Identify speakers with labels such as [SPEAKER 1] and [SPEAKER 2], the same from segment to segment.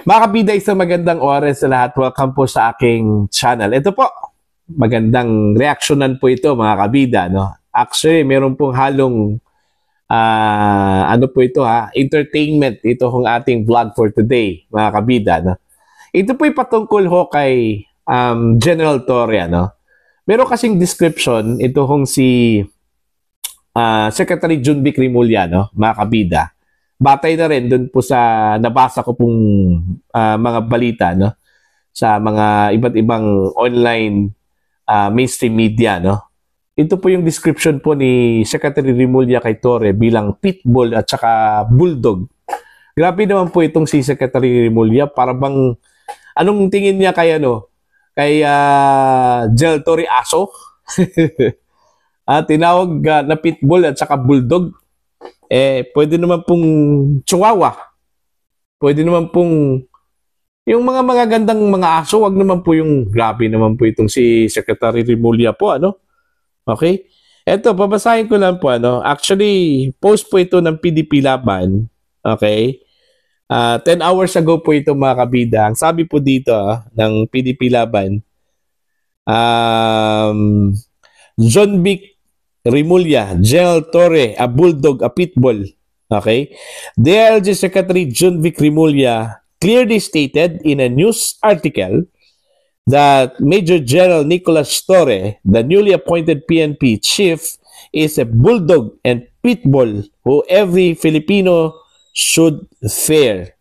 [SPEAKER 1] Mga kabida, isang magandang oras sa lahat. Welcome po sa aking channel. Ito po, magandang reaksyonan po ito mga kabida. No? Actually, meron pong halong ano po ito entertainment. Ito hong ating vlog for today mga kabida. No? Ito po'y patungkol ho kay General Torre. No? Meron kasing description, ito hong si Secretary Junvic Rimulya, no? Mga kabida. Batay na rin dun po sa nabasa ko pong mga balita, no? Sa mga iba't ibang online mainstream media, no? Ito po yung description po ni Secretary Rimulya kay Torre bilang pitbull at saka bulldog. Grabe naman po itong si Secretary Rimulya, para bang anong tingin niya kay kay General Torre, aso? Tinawag na pitbull at saka bulldog. Pwede naman pong chihuahua. Pwede naman pong yung mga gandang mga aso. Wag naman po yung grabe naman po itong si Secretary Rimulya po, Okay? Eto, babasahin ko lang po, Actually, post po ito ng PDP Laban. Okay? 10 hours ago po ito mga kabida. Ang sabi po dito ng PDP Laban, Junvic Rimulya, General Torre, a bulldog, a pitbull. Okay? DILG Secretary Junvic Rimulya clearly stated in a news article that Major General Nicolas Torre, the newly appointed PNP chief, is a bulldog and pitbull who every Filipino should fear.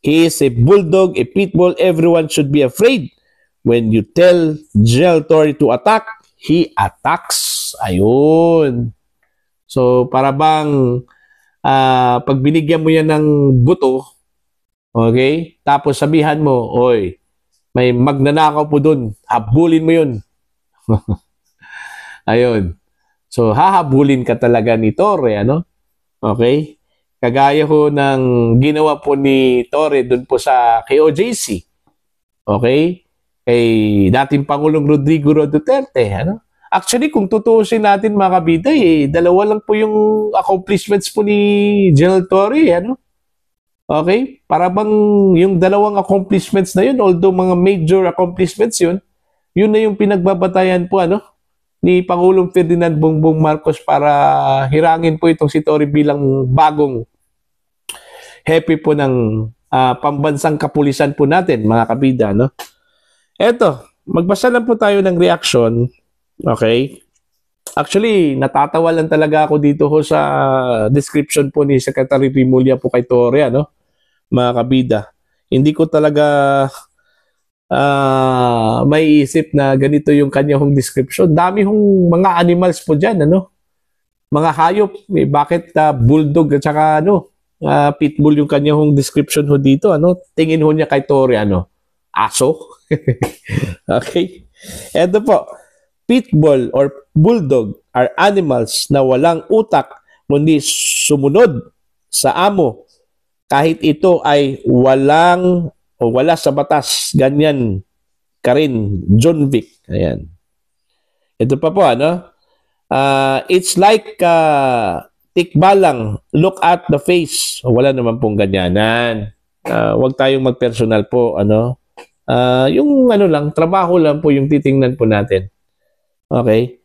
[SPEAKER 1] He is a bulldog, a pitbull everyone should be afraid. When you tell General Torre to attack, he attacks. Ayun. So, para bang pag binigyan mo yan ng buto, okay, tapos sabihan mo, oy, may magnanakaw po dun, habulin mo yun. Ayun. So, hahabulin ka talaga ni Torre, Okay? Kagaya ho ng ginawa po ni Torre dun po sa KOJC. Okay? Kay dating Pangulong Rodrigo Duterte, Actually, kung tutuusin natin mga kabida, dalawa lang po yung accomplishments po ni General Torre, Okay? Para bang yung dalawang accomplishments na yun, although mga major accomplishments yun na yung pinagbabatayan po, ni Pangulong Ferdinand Bongbong Marcos para hirangin po itong si Torre bilang bagong hepe po ng pambansang kapulisan po natin, mga kabida, Eto, magbasa lang po tayo ng reaction. Okay? Actually, natatawa lang talaga ako dito ho sa description po ni Secretary Rimulya po kay Torre, mga kabida. Hindi ko talaga may isip na ganito yung kanyang description. Dami hong mga animals po dyan, Mga hayop. Bakit bulldog at saka pitbull yung kanyang description ho dito, Tingin ho niya kay Torre, aso? Okay? Eto po. Pitbull or bulldog are animals na walang utak kundi sumunod sa amo kahit ito ay wala sa batas. Ganyan ka rin, Junvic. Ayan. Ito pa po, it's like tikbalang, look at the face. Wala naman pong ganyanan. Huwag tayong magpersonal po, yung lang, trabaho lang po yung titingnan po natin. Okay?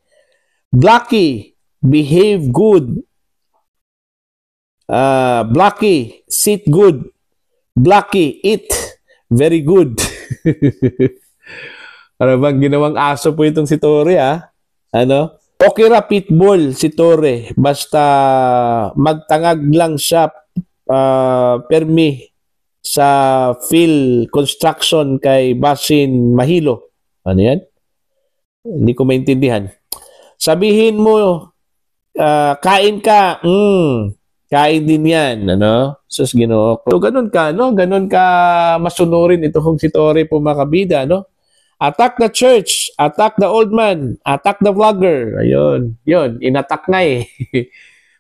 [SPEAKER 1] Blackie, behave good. Blackie, sit good. Blackie, eat very good. Ano bang ginawang aso po itong si Torre, Okay ra pitbull si Torre. Basta magtangag lang siya permi sa Phil Construction kay Basin Mahilo. Ano yan? Hindi ko maintindihan. Sabihin mo, kain ka. Kain din yan. Sus, Ginoo. So, ganun ka, Ganun ka masunurin ito kung si Torre po mga kabida, Attack the church. Attack the old man. Attack the vlogger. Ayun. Yun. Inattack nga eh.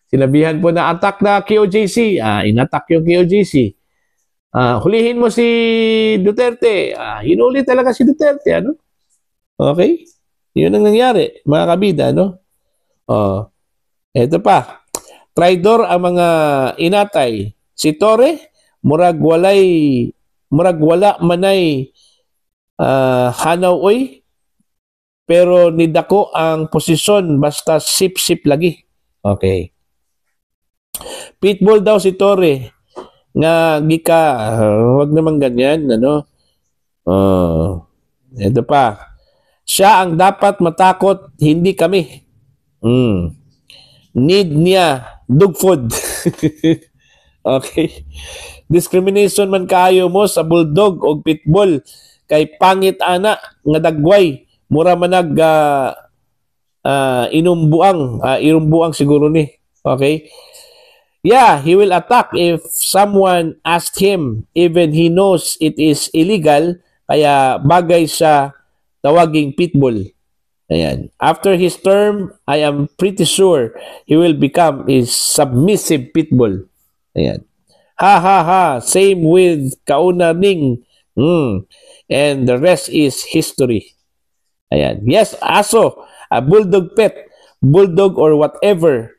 [SPEAKER 1] Sinabihan po na attack na KOJC. Inattack yung KOJC. Hulihin mo si Duterte. Hinuli talaga si Duterte, Okay? Yun ang nangyari, mga kabida, Ito pa. Traidor ang mga inatay. Si Torre, murag walay murag wala manay hanaw oy, pero nidako ang posisyon basta sip-sip lagi. Okay. Pitbull daw si Torre nga gika, wag naman ganyan, ano? Ito pa. Siya ang dapat matakot, hindi kami. Need niya dog food. Okay. Discrimination man kaayo mo sa bulldog o pitbull kay pangit ana nga dagway mura manag irumbuang siguro ni. Okay? Yeah, he will attack if someone asked him, even he knows it is illegal, kaya bagay sa tawaging pitbull. Ayan. After his term, I am pretty sure he will become a submissive pitbull. Ayan. Ha ha ha, same with Kauna Ning. And the rest is history. Ayan. Yes, aso, a bulldog pet, bulldog or whatever,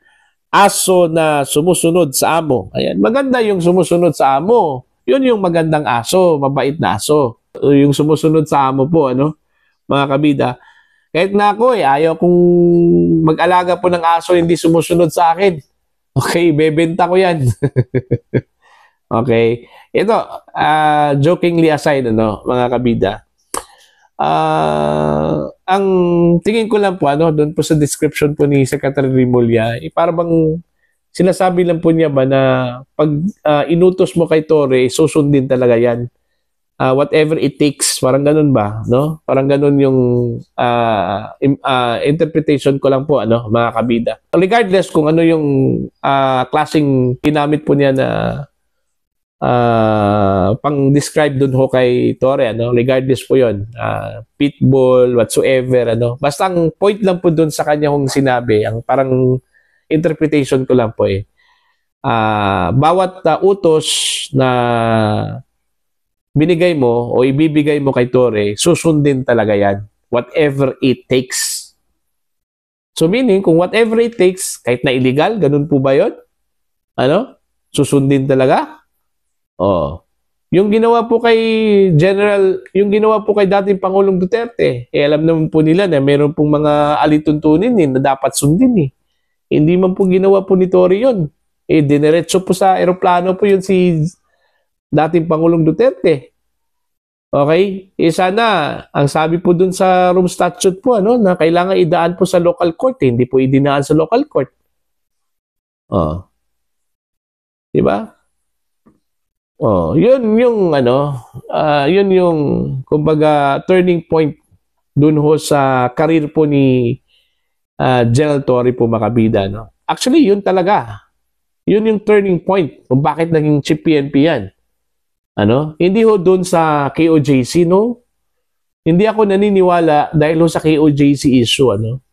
[SPEAKER 1] aso na sumusunod sa amo. Ayan. Maganda yung sumusunod sa amo. Yun yung magandang aso, mabait na aso. Yung sumusunod sa amo po, ano, mga kabida. Kahit na ako ayaw kong mag-alaga po ng aso hindi sumusunod sa akin. Okay, bebenta ko yan. Okay. Ito, jokingly aside, ano, mga kabida. Ang tingin ko lang po, ano, doon po sa description po ni Secretary Rimulya, para bang sinasabi lang po niya ba na pag inutos mo kay Torre, susundin talaga yan. Whatever it takes, parang ganun ba, no? Parang ganun yung interpretation ko lang po, ano, mga kabida. Regardless kung ano yung klaseng ginamit po niya na pang-describe dun ho kay Torre, ano? Regardless po yun, pitbull, whatsoever, ano? Basta ang point lang po dun sa kanya kung sinabi, ang parang interpretation ko lang po bawat utos na binigay mo o ibibigay mo kay Torre, susundin talaga yan. Whatever it takes. So meaning, kung whatever it takes, kahit na illegal, ganun po ba yun? Ano? Susundin talaga? Yung ginawa po kay yung ginawa po kay dating Pangulong Duterte, alam naman po nila na meron pong mga alituntunin na dapat sundin . Hindi man po ginawa po ni Torre yun. Dineretso po sa eroplano po yun si dating Pangulong Duterte. Okay? Sana, ang sabi po dun sa Rome Statute po, ano, na kailangan idaan po sa local court. Hindi po idinaan sa local court. Diba? Yun yung, ano, yun yung, kumbaga, turning point dun ho sa career po ni General Torre po, makabida, no? Actually, yun talaga. Yun yung turning point kung bakit naging chief PNP yan. Ano? Hindi ho doon sa KOJC, no? Hindi ako naniniwala dahil ho sa KOJC issue, ano?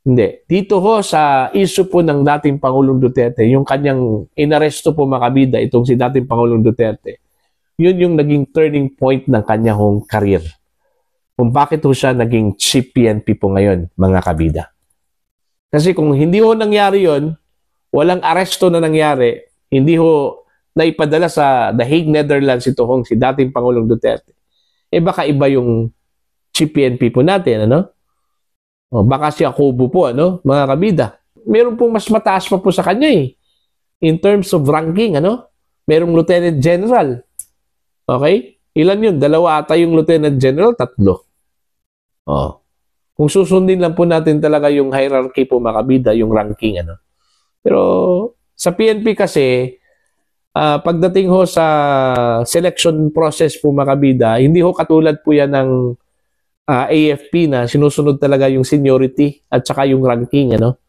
[SPEAKER 1] Hindi. Dito ho sa issue po ng dating Pangulong Duterte, yung kanyang inaresto po, makabida, itong si dating Pangulong Duterte, yun yung naging turning point ng kanyang career. Kung bakit ho siya naging chief PNP po ngayon, mga kabida. Kasi kung hindi ho nangyari yun, walang aresto na nangyari, hindi ho naipadala sa The Hague, Netherlands ito si dating Pangulong Duterte, baka iba yung chief PNP po natin, ano? Baka si Jacobo po, ano, mga kabida. Meron pong mas mataas pa po sa kanya in terms of ranking, ano? Merong Lieutenant General. Okay? Ilan yun? 2 ata yung Lieutenant General, 3. Kung susundin lang po natin talaga yung hierarchy po, mga kabida, yung ranking, ano? Pero sa PNP kasi, pagdating ho sa selection process po, mga kabida, hindi ho katulad po yan ng AFP na sinusunod talaga yung seniority at saka yung ranking, ano?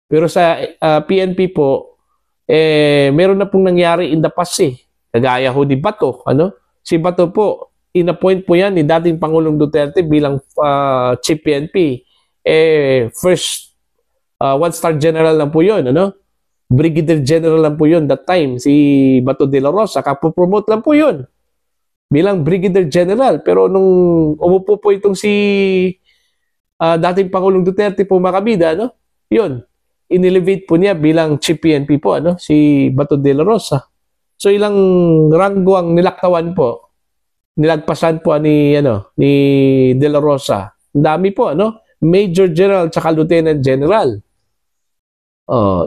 [SPEAKER 1] Pero sa PNP po, meron na pong nangyari in the past Kagaya ho ni Bato, ano? Si Bato po, in-appoint po yan ni dating Pangulong Duterte bilang chief PNP. First, 1-star general lang po yun, ano? Brigadier General lang po yun that time, si Bato de la Rosa, kapopromote lang po yun bilang Brigadier General. Pero nung umupo po itong si dating Pangulong Duterte po, makabida, no? Yun, inelevate po niya bilang Chief PNP po, ano? Si Bato de la Rosa. So ilang ranggo ang nilaktawan po. nilagpasan po ni De La Rosa. Ang dami po, Major General tsaka Lieutenant General.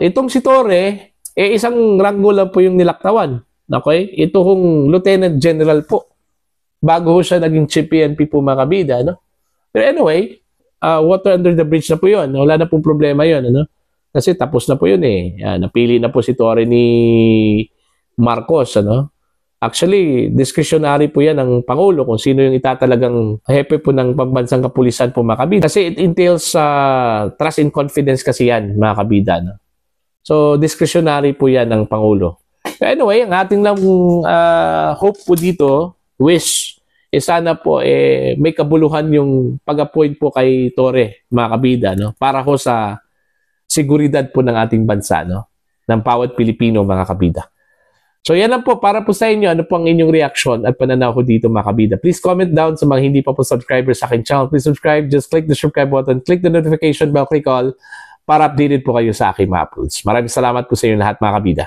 [SPEAKER 1] Itong si Torre, isang ranggo lang po yung nilaktawan. Okay? Ito hong Lieutenant General po. Bago siya naging Chief PNP po mga kabida, Pero anyway, water under the bridge na po yun. Wala na pong problema yun, Kasi tapos na po yun napili na po si Torre ni Marcos, Actually, discretionary po yan ng Pangulo kung sino yung itatalagang hepe po ng pambansang kapulisan po mga kabida. Kasi it entails trust and confidence kasi yan mga kabida. So, discretionary po yan ng Pangulo. Anyway, ang ating lang hope po dito, wish, sana po may kabuluhan yung pag-appoint po kay Torre mga kabida para ho sa seguridad po ng ating bansa ng bawat Pilipino mga kabida. So yan lang po para po sa inyo. Ano po ang inyong reaction at pananaw ko dito mga kabida. Please comment down sa mga hindi pa po subscribers sa aking channel. Please subscribe. Just click the subscribe button. Click the notification bell. Click all para updated po kayo sa aking mga uploads. Maraming salamat po sa inyo lahat mga kabida.